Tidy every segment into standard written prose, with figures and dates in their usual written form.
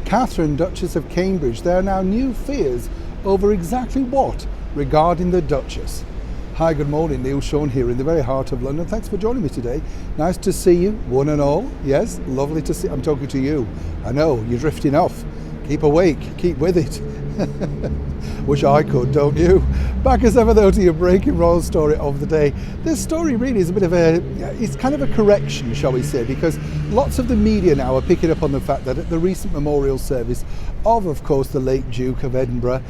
Catherine, Duchess of Cambridge, there are now new fears over exactly what regarding the Duchess. Hi, good morning, Neil Sean here in the very heart of London. Thanks for joining me today. Nice to see you, one and all. Yes, lovely to see. I'm talking to you. I know, you're drifting off. Keep awake, keep with it. Wish I could, don't you? Back as ever though to your breaking royal story of the day. This story really is a bit of it's kind of a correction, shall we say, because lots of the media now are picking up on the fact that at the recent memorial service of course, the late Duke of Edinburgh,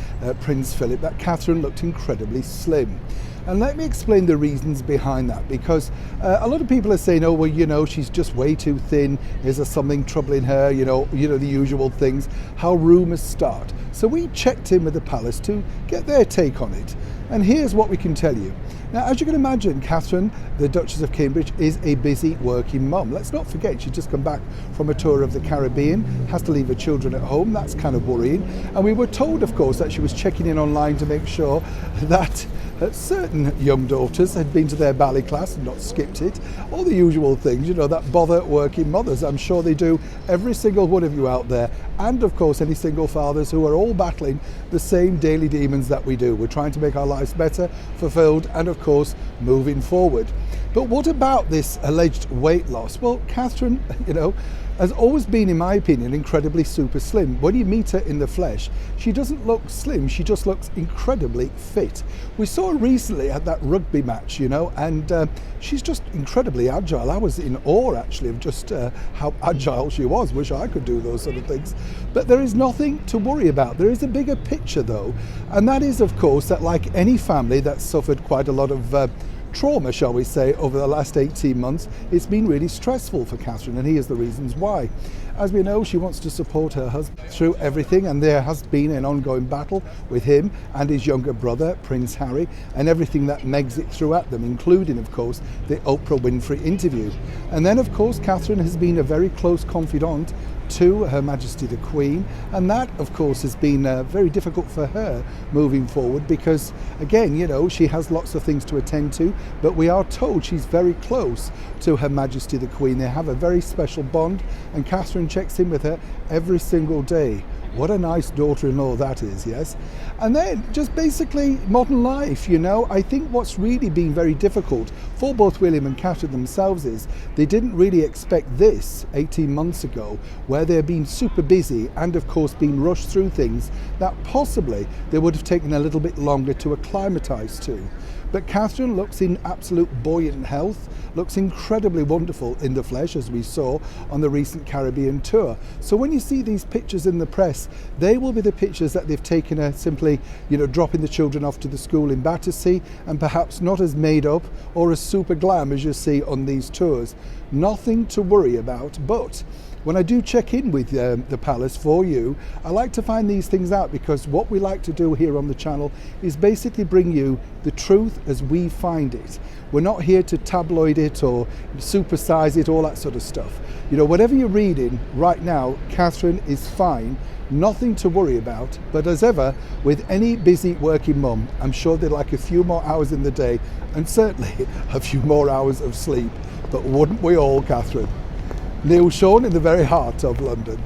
Prince Philip, that Catherine looked incredibly slim. And let me explain the reasons behind that, because a lot of people are saying, oh, well, you know, she's just way too thin. Is there something troubling her? You know, the usual things, how rumours start. So we checked in with the palace to get their take on it. And here's what we can tell you. Now, as you can imagine, Catherine, the Duchess of Cambridge, is a busy working mum. Let's not forget, she's just come back from a tour of the Caribbean, has to leave her children at home. That's kind of worrying. And we were told, of course, that she was checking in online to make sure that certain young daughters had been to their ballet class and not skipped it. All the usual things, you know, that bother working mothers. I'm sure they do, every single one of you out there. And of course, any single fathers who are all battling the same daily demons that we do. We're trying to make our lives better, fulfilled, and of course, moving forward. But what about this alleged weight loss? Well, Catherine, you know, has always been, in my opinion, incredibly super slim. When you meet her in the flesh, she doesn't look slim, she just looks incredibly fit. We saw her recently at that rugby match, you know, and she's just incredibly agile. I was in awe, actually, of just how agile she was. Wish I could do those sort of things. But there is nothing to worry about. There is a bigger picture, though, and that is, of course, that like any family that's suffered quite a lot of trauma, shall we say, over the last 18 months, it's been really stressful for Catherine, and here's the reasons why. As we know, she wants to support her husband through everything, and there has been an ongoing battle with him and his younger brother, Prince Harry, and everything that Megxit threw at them, including, of course, the Oprah Winfrey interview. And then, of course, Catherine has been a very close confidant to Her Majesty the Queen, and that of course has been very difficult for her moving forward, because again, you know, she has lots of things to attend to, but we are told she's very close to Her Majesty the Queen. They have a very special bond, and Catherine checks in with her every single day. What a nice daughter-in-law that is, yes? And then just basically modern life, you know. I think what's really been very difficult for both William and Catherine themselves is they didn't really expect this 18 months ago, where they're being super busy and of course being rushed through things that possibly they would have taken a little bit longer to acclimatise to. But Catherine looks in absolute buoyant health, looks incredibly wonderful in the flesh, as we saw on the recent Caribbean tour. So when you see these pictures in the press, they will be the pictures that they've taken her simply, you know, dropping the children off to the school in Battersea, and perhaps not as made up or as super glam as you see on these tours. Nothing to worry about, but when I do check in with the palace for you, I like to find these things out, because what we like to do here on the channel is basically bring you the truth as we find it. We're not here to tabloid it or supersize it, all that sort of stuff. You know, whatever you're reading right now, Catherine is fine, nothing to worry about. But as ever, with any busy working mum, I'm sure they'd like a few more hours in the day, and certainly a few more hours of sleep. But wouldn't we all, Catherine? Neil Sean in the very heart of London.